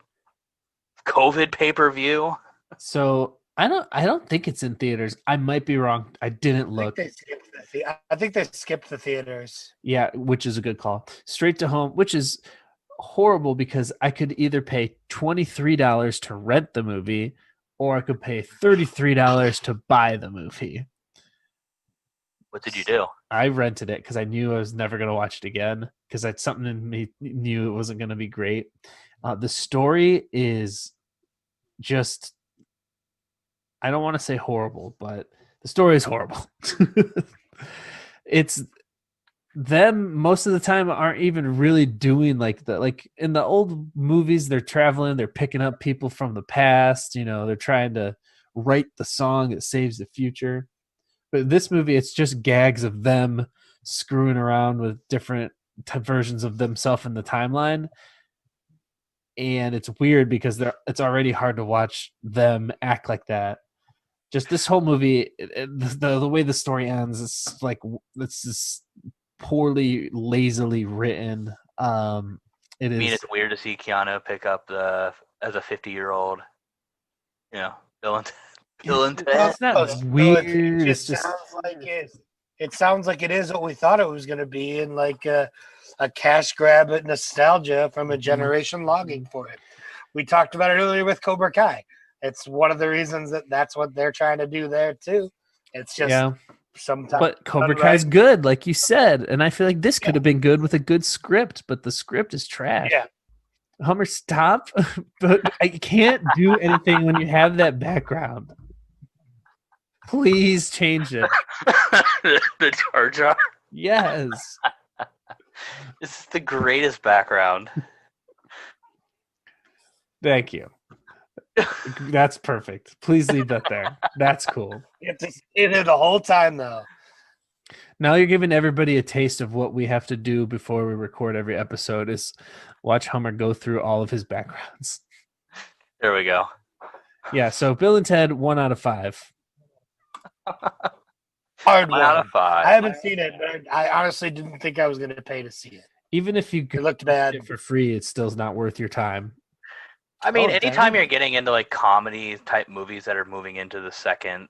COVID pay-per-view? So I don't think it's in theaters. I might be wrong. I didn't look. I think they skipped the theaters. Yeah, which is a good call. Straight to home, which is horrible because I could either pay $23 to rent the movie or I could pay $33 to buy the movie. What did you do? I rented it because I knew I was never going to watch it again because that's something in me knew it wasn't going to be great. The story is just, I don't want to say horrible, but the story is horrible. It's them most of the time aren't even really doing like in the old movies, they're traveling, they're picking up people from the past, they're trying to write the song that saves the future. But this movie, it's just gags of them screwing around with different versions of themselves in the timeline. And it's weird because it's already hard to watch them act like that. Just this whole movie, the way the story ends, it's like it's just poorly, lazily written. It is. It's weird to see Keanu pick up as a 50-year-old, Bill and Ted. It's not weird. It sounds like it is what we thought it was going to be, in like a cash grab at nostalgia from a generation logging for it. We talked about it earlier with Cobra Kai. It's one of the reasons that's what they're trying to do there too. It's just sometimes. But Cobra Kai's good, like you said, and I feel like this could have been good with a good script, but the script is trash. Yeah. Hummer, stop! But I can't do anything when you have that background. Please change it. The Jar Jar. Yes. This is the greatest background. Thank you. That's perfect. Please leave that there. That's cool. You have to stay there the whole time, though. Now you're giving everybody a taste of what we have to do before we record every episode is watch Hummer go through all of his backgrounds. There we go. Yeah, so Bill and Ted, 1 out of 5. Hard 1 out of 5. I haven't seen it, but I honestly didn't think I was going to pay to see it. Even if you It looked bad it for free, it's still not worth your time. I mean, Oh, anytime dang. you're getting into like comedy type movies that are moving into the second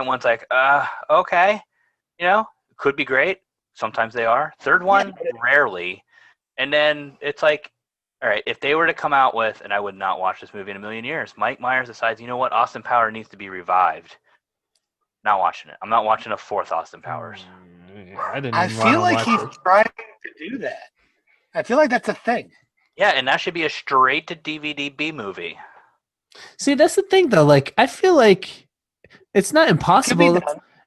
one's like, okay, could be great. Sometimes they are. Third one, rarely. And then it's like, all right, if they were to come out with, and I would not watch this movie in a million years, Mike Myers decides, you know what, Austin Powers needs to be revived. Not watching it. I'm not watching a fourth Austin Powers. I didn't I even want feel to like watch he's it. trying to do that. I feel like that's a thing. Yeah, and that should be a straight to DVD B movie. See, that's the thing, though. Like, I feel like it's not impossible.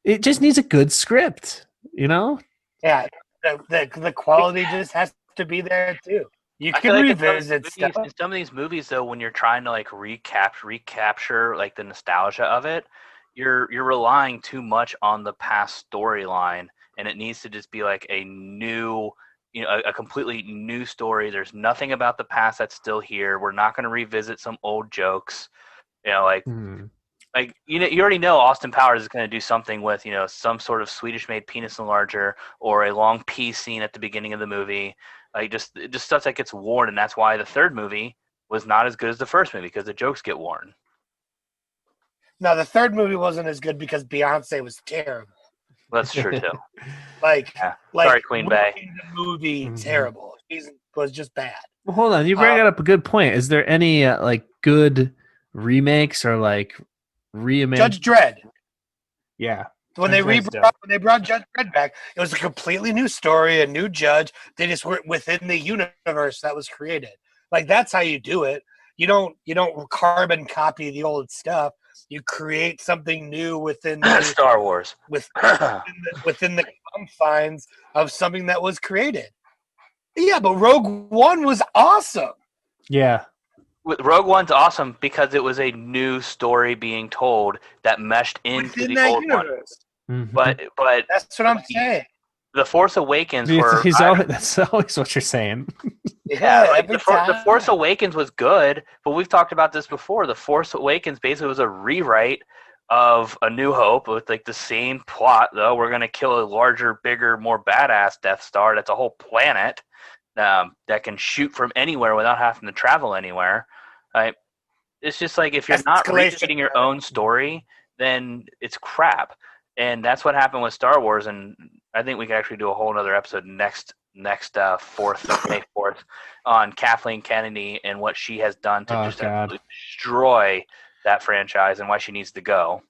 It just needs a good script, you know? Yeah, the quality just has to be there too. You I can feel like revisit stuff. in some of these movies, though, when you're trying to like recapture like the nostalgia of it, you're relying too much on the past storyline, and it needs to just be like a new, a completely new story. There's nothing about the past that's still here. We're not going to revisit some old jokes, like. Like you already know Austin Powers is going to do something with some sort of Swedish-made penis enlarger or a long pee scene at the beginning of the movie, like just stuff that gets worn, and that's why the third movie was not as good as the first movie because the jokes get worn. No, the third movie wasn't as good because Beyonce was terrible. That's true too. Sorry, Queen Bey. The movie terrible. She was just bad. Well, hold on, you bring up a good point. Is there any like good remakes or like Judge Dredd? Yeah. When they brought Judge Dredd back, it was a completely new story, a new judge. They just were within the universe that was created. Like that's how you do it. You don't carbon copy the old stuff. You create something new within Star Wars, within the confines of something that was created. Yeah, but Rogue One was awesome. Yeah. Rogue One's awesome because it was a new story being told that meshed into the old universe. One. But that's what I'm saying. The Force Awakens that's always what you're saying. Yeah, like the Force Awakens was good, but we've talked about this before. The Force Awakens basically was a rewrite of A New Hope with like the same plot, though. We're going to kill a larger, bigger, more badass Death Star. That's a whole planet that can shoot from anywhere without having to travel anywhere. Right? It's just like if you're not reading your own story, then it's crap. And that's what happened with Star Wars. And I think we could actually do a whole other episode next 4th, May 4th, on Kathleen Kennedy and what she has done to absolutely destroy that franchise and why she needs to go.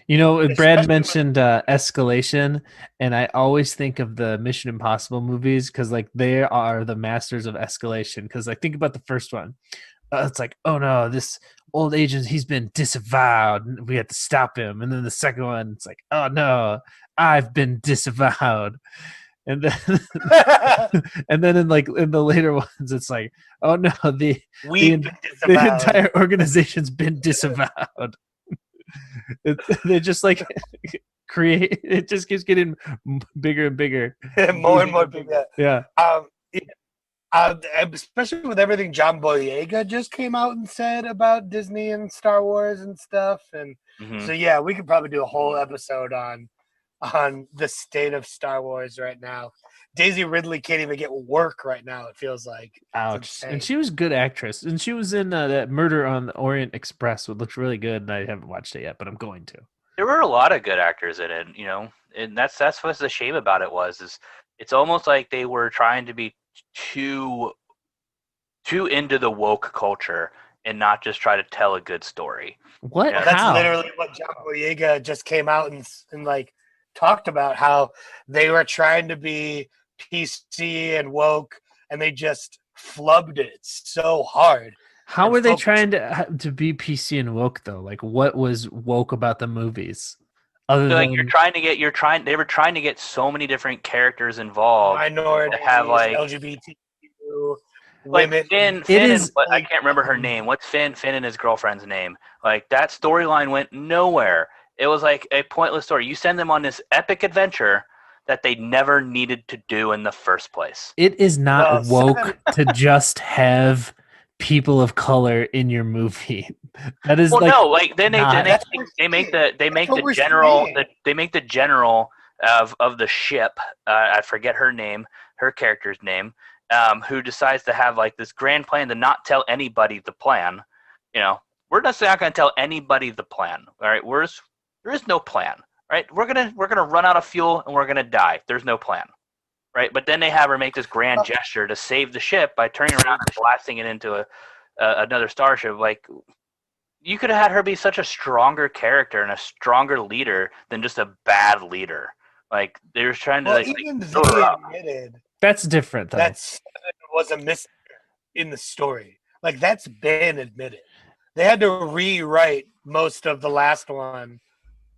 Brad mentioned escalation, and I always think of the Mission Impossible movies because like they are the masters of escalation. Because like think about the first one. It's like, oh no, this old agent, he's been disavowed. We have to stop him. And then the second one, it's like, oh no, I've been disavowed. And then, and then in the later ones, it's like, oh no, the entire organization's been disavowed. They just like create. It just keeps getting bigger and bigger, more and more bigger. Yeah. Especially with everything John Boyega just came out and said about Disney and Star Wars and stuff, and so yeah, we could probably do a whole episode on the state of Star Wars right now. Daisy Ridley can't even get work right now. It feels like. Ouch! And she was a good actress, and she was in that Murder on the Orient Express, which looks really good. And I haven't watched it yet, but I'm going to. There were a lot of good actors in it, and that's what's the shame about it is it's almost like they were trying to be too into the woke culture and not just try to tell a good story. What? That's literally what John Boyega just came out and like talked about, how they were trying to be PC and woke and they just flubbed it so hard. How were they trying to be PC and woke though? Like what was woke about the movies? Other than they were trying to get so many different characters involved. Minorities, have like LGBTQ women. Finn I can't remember her name. What's Finn and his girlfriend's name? Like that storyline went nowhere. It was like a pointless story. You send them on this epic adventure that they never needed to do in the first place. It is not woke to just have people of color in your movie. That is they make the general of the ship. I forget her character's name, who decides to have like this grand plan to not tell anybody the plan. We're just not going to tell anybody the plan. All right, there is no plan. Right, we're gonna run out of fuel and we're gonna die. There's no plan. Right, but then they have her make this grand gesture to save the ship by turning around and blasting it into another starship. Like, you could have had her be such a stronger character and a stronger leader than just a bad leader. Like, they were trying to even they admitted that's different though. That was a miss in the story. Like, that's been admitted. They had to rewrite most of the last one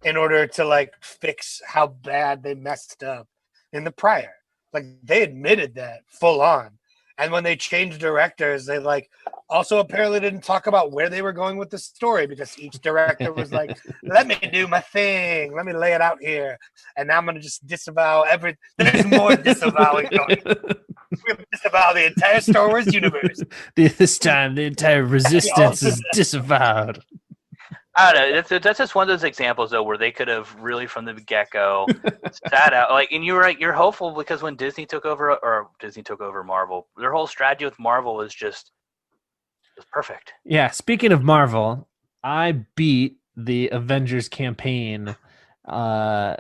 in order to like fix how bad they messed up in the prior. Like, they admitted that full on. And when they changed directors, they like also apparently didn't talk about where they were going with the story, because each director was like, let me do my thing. Let me lay it out here. And now I'm going to just disavow everything. There's more disavowing going. We're going to disavow the entire Star Wars universe. This time, the entire resistance is disavowed. I don't know. That's just one of those examples, though, where they could have really from the get-go sat out. Like, and you're right. You're hopeful because when Disney took over Marvel, their whole strategy with Marvel was perfect. Yeah. Speaking of Marvel, I beat the Avengers campaign right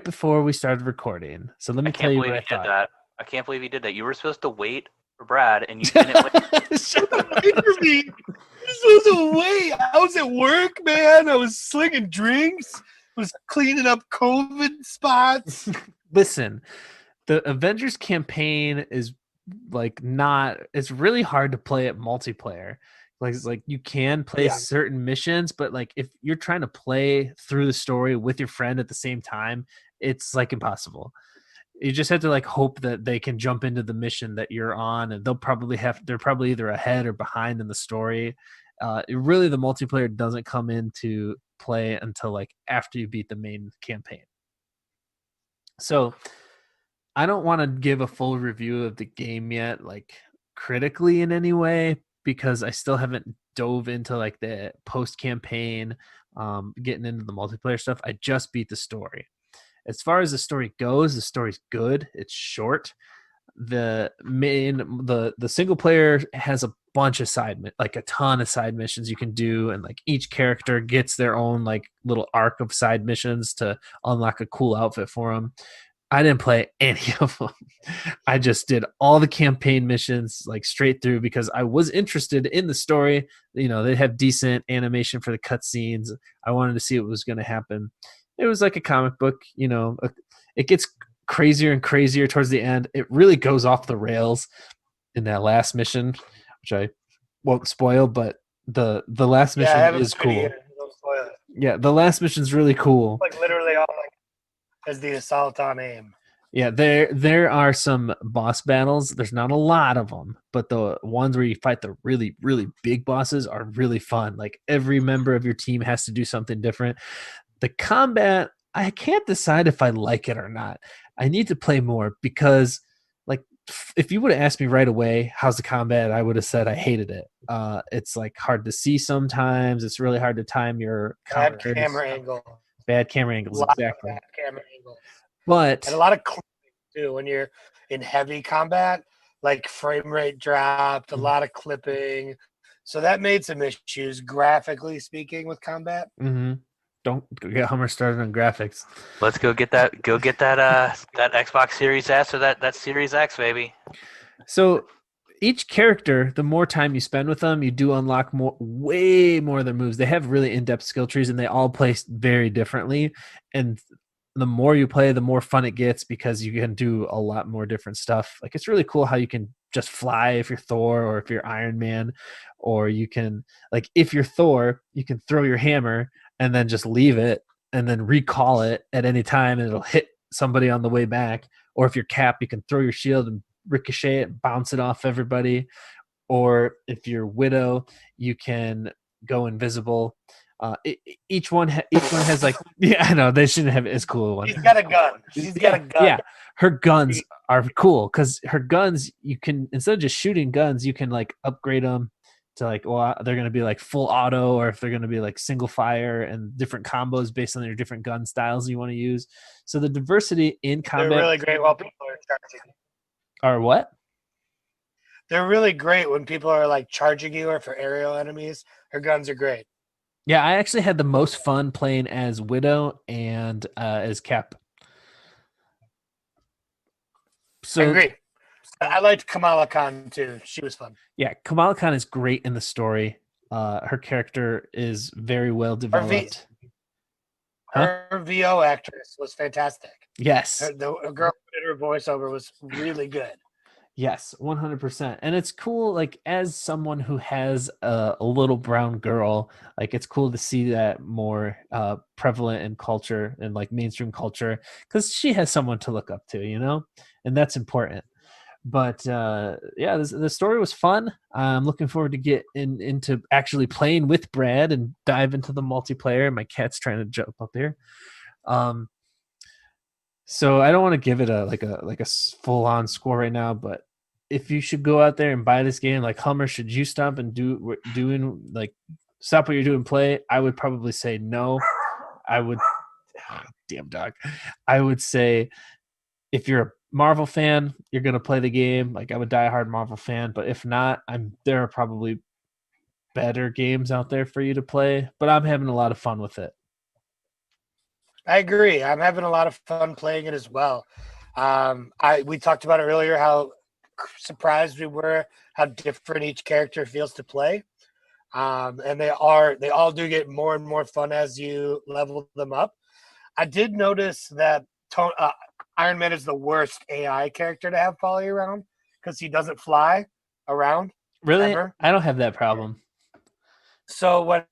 before we started recording. So let me tell you what I thought. I can't believe you did that. You were supposed to wait for Brad, and you didn't wait. Wait for me. You're supposed to wait. I was at work, man. I was slinging drinks. I was cleaning up COVID spots. Listen, the Avengers campaign is like it's really hard to play it multiplayer. Like you can play certain missions, but like if you're trying to play through the story with your friend at the same time, it's like impossible. You just have to like hope that they can jump into the mission that you're on, and they're probably either ahead or behind in the story. Really, the multiplayer doesn't come into play until like after you beat the main campaign. So I don't want to give a full review of the game yet, like critically in any way, because I still haven't dove into like the post campaign, getting into the multiplayer stuff. I just beat the story. As far as the story goes, the story's good. It's short. The single player has a bunch of a ton of side missions you can do, and like each character gets their own like little arc of side missions to unlock a cool outfit for them. I didn't play any of them. I just did all the campaign missions like straight through because I was interested in the story. They have decent animation for the cutscenes. I wanted to see what was going to happen. It was like a comic book, it gets crazier and crazier towards the end. It really goes off the rails in that last mission, which I won't spoil, but the last mission is cool. Yeah, the last mission's really cool. Like literally all like as the assault on aim. Yeah, there are some boss battles. There's not a lot of them, but the ones where you fight the really, really big bosses are really fun. Like every member of your team has to do something different. The combat, I can't decide if I like it or not. I need to play more because, like, if you would have asked me right away, how's the combat, I would have said I hated it. It's like hard to see sometimes. It's really hard to time your bad camera angle. Bad camera angles, exactly. Bad camera angles. But and a lot of clipping too when you're in heavy combat, like frame rate dropped, a lot of clipping. So that made some issues graphically speaking with combat. Mm-hmm. Don't get Hummer started on graphics. Let's go get that that Xbox Series S or that Series X, baby. So each character, the more time you spend with them, you do unlock way more of their moves. They have really in-depth skill trees, and they all play very differently. And the more you play, the more fun it gets because you can do a lot more different stuff. Like it's really cool how you can just fly if you're Thor or if you're Iron Man, or you can, like, if you're Thor, you can throw your hammer and then just leave it and then recall it at any time and it'll hit somebody on the way back. Or if you're Cap, you can throw your shield and ricochet it, bounce it off everybody. Or if you're Widow, you can go invisible. Each one has like, yeah, I know they shouldn't have as cool a one. She's got a gun. She's got a gun. Yeah, her guns are cool because her guns, you can, instead of just shooting guns, you can like upgrade them to like, well, they're going to be like full auto, or if they're going to be like single fire and different combos based on their different gun styles you want to use. So the diversity in combat. They're really great while people are charging. Or what? They're really great when people are like charging you or for aerial enemies. Her guns are great. Yeah, I actually had the most fun playing as Widow and as Cap. I So agree. I liked Kamala Khan too. She was fun. yeah, Kamala Khan is great in the story. Her character is very well developed. Her VO actress was fantastic. Yes. The girl who did her voiceover was really good. Yes, 100%. And it's cool, like, as someone who has a little brown girl, like, it's cool to see that more prevalent in culture and, like, mainstream culture, because she has someone to look up to, you know? And that's important. But, yeah, the story was fun. I'm looking forward to get into actually playing with Brad and dive into the multiplayer. My cat's trying to jump up here. So I don't want to give it a full on score right now, but if you should go out there and buy this game, like Hummer, should you stop and stop what you're doing, play? I would probably say no. I would, damn dog. I would say if you're a Marvel fan, you're gonna play the game. Like I'm a diehard Marvel fan, but if not, there are probably better games out there for you to play. But I'm having a lot of fun with it. I agree. I'm having a lot of fun playing it as well. We talked about it earlier, how surprised we were how different each character feels to play. And they all do get more and more fun as you level them up. I did notice that Iron Man is the worst AI character to have follow you around because he doesn't fly around. Really? Ever. I don't have that problem. So when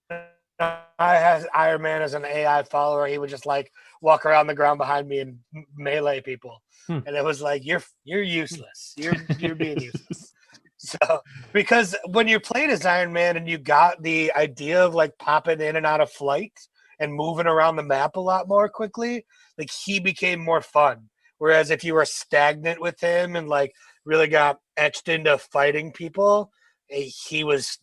I had Iron Man as an AI follower, he would just like walk around the ground behind me and melee people, and it was like you're useless. You're being useless. So because when you played as Iron Man and you got the idea of like popping in and out of flight and moving around the map a lot more quickly, like he became more fun. Whereas if you were stagnant with him and like really got etched into fighting people, he was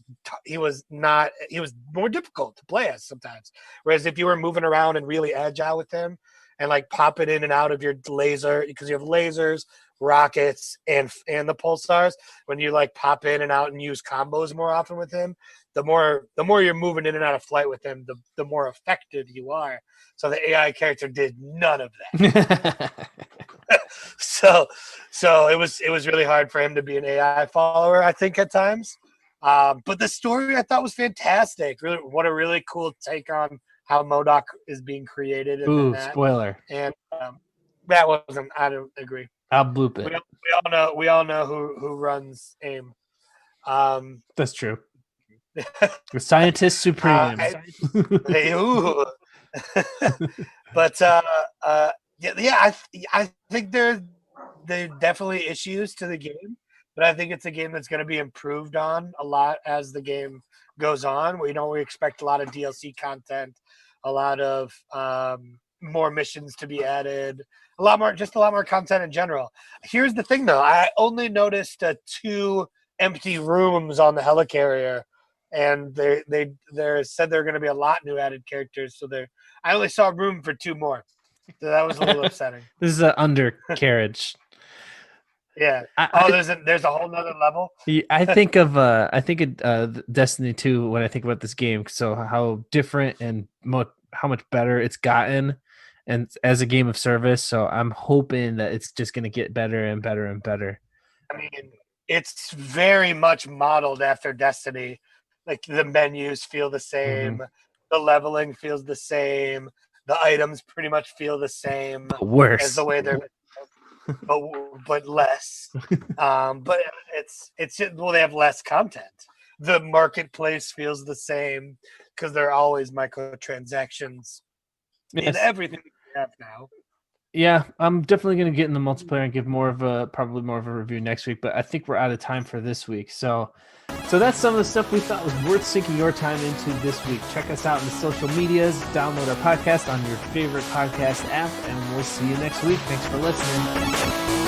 more difficult to play as sometimes. Whereas if you were moving around and really agile with him and like popping in and out of your laser, because you have lasers, rockets, and the pulsars, when you like pop in and out and use combos more often with him, the more you're moving in and out of flight with him, the more effective you are. So the AI character did none of that. So it was really hard for him to be an AI follower, I think, at times. But the story I thought was fantastic. Really, what a really cool take on how MODOK is being created. Ooh, spoiler! And that wasn't. I don't agree. I'll bloop it. We all know who runs AIM. That's true. The scientist supreme. But I think there are definitely issues to the game, but I think it's a game that's going to be improved on a lot as the game goes on. We expect a lot of DLC content, a lot of more missions to be added, a lot more content in general. Here's the thing, though. I only noticed 2 empty rooms on the helicarrier, and they said there are going to be a lot new added characters. So I only saw room for 2 more. So that was a little upsetting. This is an undercarriage. Yeah. There's a whole nother level. I think of Destiny 2 when I think about this game. So how different and how much better it's gotten, and as a game of service. So I'm hoping that it's just going to get better and better and better. I mean, it's very much modeled after Destiny. Like the menus feel the same, the leveling feels the same. The items pretty much feel the same, worse as the way they're, but less. But they have less content. The marketplace feels the same because there are always microtransactions in everything we have now. Yeah, I'm definitely going to get in the multiplayer and give probably more of a review next week. But I think we're out of time for this week. So that's some of the stuff we thought was worth sinking your time into this week. Check us out in the social medias. Download our podcast on your favorite podcast app, and we'll see you next week. Thanks for listening.